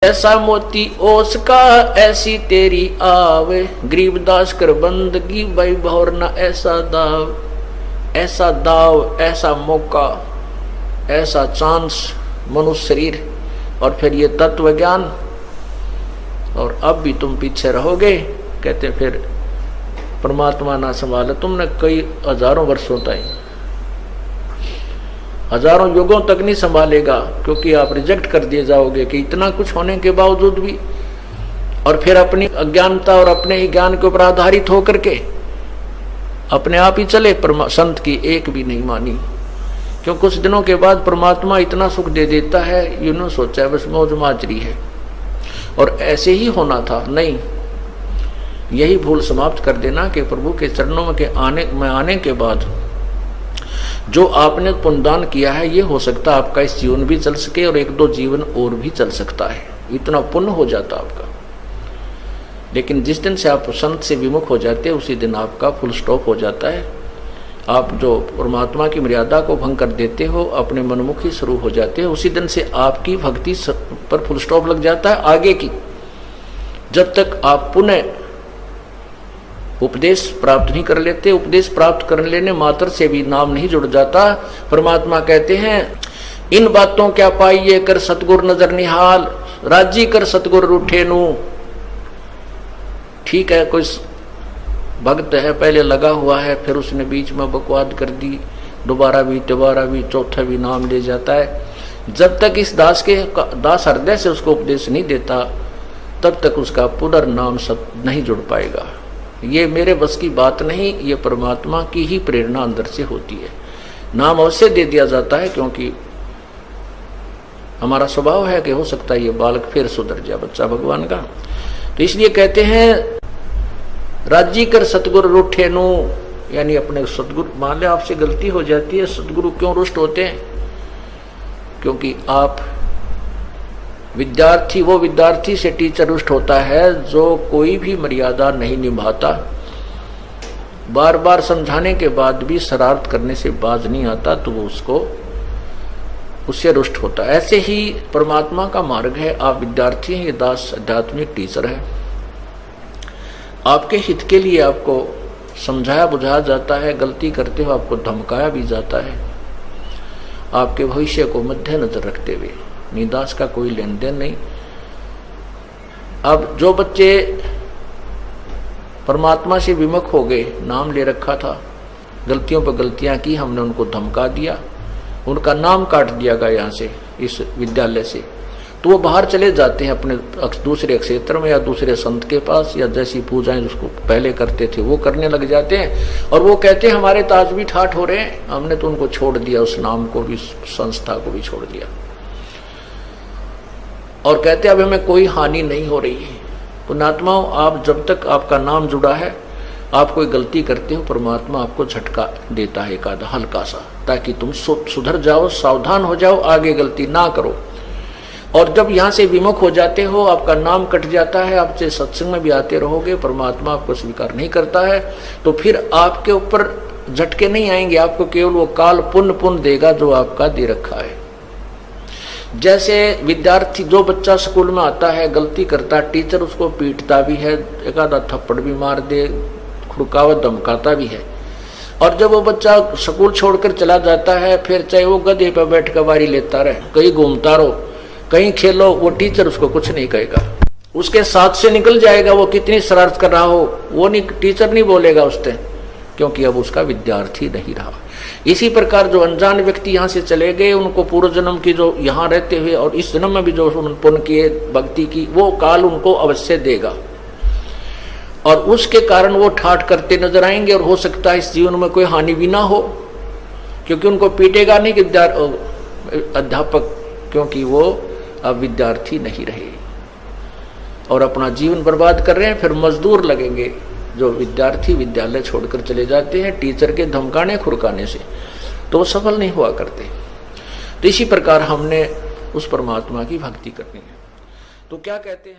ऐसा मोती ओस का ऐसी तेरी आवे, गरीबदास कर बंदगी भाई भौर न ऐसा दाव, ऐसा दाव, ऐसा मौका, ऐसा चांस मनुष्य शरीर और फिर ये तत्व ज्ञान, और अब भी तुम पीछे रहोगे। कहते फिर परमात्मा ना संभाले तुमने कई हजारों वर्षों तक, हजारों युगों तक नहीं संभालेगा, क्योंकि आप रिजेक्ट कर दिए जाओगे कि इतना कुछ होने के बावजूद भी, और फिर अपनी अज्ञानता और अपने ही ज्ञान के ऊपर आधारित होकर के अपने आप ही चले। संत की एक भी नहीं मानी, क्यों कुछ दिनों के बाद परमात्मा इतना सुख दे देता है, यूं सोचा है बस मौज माजरी है और ऐसे ही होना था। नहीं, यही भूल समाप्त कर देना कि प्रभु के चरणों में आने के बाद जो आपने पुण्यदान किया है, ये हो सकता है आपका इस जीवन भी चल सके और एक दो जीवन और भी चल सकता है, इतना पुण्य हो जाता आपका। लेकिन जिस दिन से आप संत से विमुख हो जाते हैं उसी दिन आपका फुल स्टॉप हो जाता है। आप जो परमात्मा की मर्यादा को भंग कर देते हो, अपने मनमुखी शुरू हो जाते हो, उसी दिन से आपकी भक्ति पर फुल स्टॉप लग जाता है आगे की। जब तक आप पुनः उपदेश प्राप्त नहीं कर लेते, उपदेश प्राप्त कर लेने मात्र से भी नाम नहीं जुड़ जाता। परमात्मा कहते हैं इन बातों क्या पाइए कर सतगुर नजर निहाल, राजी कर सतगुर रूठे नू। ठीक है, कोई भक्त है पहले लगा हुआ है, फिर उसने बीच में बकवाद कर दी, दोबारा भी चौथा भी नाम ले जाता है। जब तक इस दास हृदय से उसको उपदेश नहीं देता, तब तक उसका पुनर्नाम सब नहीं जुड़ पाएगा। ये मेरे बस की बात नहीं, ये परमात्मा की ही प्रेरणा अंदर से होती है। नाम अवश्य दे दिया जाता है, क्योंकि हमारा स्वभाव है कि हो सकता है ये बालक फिर सुधर जाए, बच्चा भगवान का। तो इसलिए कहते हैं राजी कर सतगुरु रूठे नु, यानी अपने सतगुरु, मान ले आपसे गलती हो जाती है, सतगुरु क्यों रुष्ट होते हैं? क्योंकि आप विद्यार्थी, वो विद्यार्थी से टीचर रुष्ट होता है जो कोई भी मर्यादा नहीं निभाता, बार बार समझाने के बाद भी शरारत करने से बाज नहीं आता, तो वो उससे रुष्ट होता है। ऐसे ही परमात्मा का मार्ग है, आप विद्यार्थी हैं, ये दास आध्यात्मिक टीचर है। आपके हित के लिए आपको समझाया बुझाया जाता है, गलती करते हो आपको धमकाया भी जाता है, आपके भविष्य को मद्देनजर रखते हुए। निदास का कोई लेन देन नहीं। अब जो बच्चे परमात्मा से विमुख हो गए, नाम ले रखा था, गलतियों पर गलतियां की, हमने उनको धमका दिया, उनका नाम काट दिया गया यहाँ से, इस विद्यालय से, तो वो बाहर चले जाते हैं अपने दूसरे क्षेत्र में या दूसरे संत के पास, या जैसी पूजाएं जिसको पहले करते थे वो करने लग जाते हैं। और वो कहते हैं हमारे ताज भी ठाठ हो रहे हैं, हमने तो उनको छोड़ दिया, उस नाम को भी, संस्था को भी छोड़ दिया, और कहते अब हमें कोई हानि नहीं हो रही है। पुण्यात्माओं, आप जब तक आपका नाम जुड़ा है, आप कोई गलती करते हो, परमात्मा आपको झटका देता है एक आधा हल्का सा, ताकि तुम सुधर जाओ, सावधान हो जाओ, आगे गलती ना करो। और जब यहाँ से विमुख हो जाते हो, आपका नाम कट जाता है, आप चाहे सत्संग में भी आते रहोगे, परमात्मा आपको स्वीकार नहीं करता है, तो फिर आपके ऊपर झटके नहीं आएंगे, आपको केवल वो काल पुण्य देगा जो आपका दे रखा है। जैसे विद्यार्थी, जो बच्चा स्कूल में आता है, गलती करता है, टीचर उसको पीटता भी है, एक आधा थप्पड़ भी मार दे, खुड़कावत धमकाता भी है, और जब वो बच्चा स्कूल छोड़कर चला जाता है, फिर चाहे वो गधे पर बैठ कर बारी लेता रहे, कहीं घूमता रहो, कहीं खेलो, वो टीचर उसको कुछ नहीं कहेगा, उसके साथ से निकल जाएगा। वो कितनी शरारत कर रहा हो, वो नहीं, टीचर नहीं बोलेगा उससे, क्योंकि अब उसका विद्यार्थी नहीं रहा। इसी प्रकार जो अनजान व्यक्ति यहाँ से चले गए, उनको पूर्व जन्म की जो यहाँ रहते हुए और इस जन्म में भी जो पुण्य किए, भक्ति की, वो काल उनको अवश्य देगा, और उसके कारण वो ठाठ करते नजर आएंगे, और हो सकता है इस जीवन में कोई हानि भी ना हो, क्योंकि उनको पीटेगा नहीं कि अध्यापक, क्योंकि वो अब विद्यार्थी नहीं रहे और अपना जीवन बर्बाद कर रहे हैं। फिर मजदूर लगेंगे जो विद्यार्थी विद्यालय छोड़कर चले जाते हैं टीचर के धमकाने खुरकाने से, तो वो सफल नहीं हुआ करते। तो इसी प्रकार हमने उस परमात्मा की भक्ति करनी है। तो क्या कहते हैं?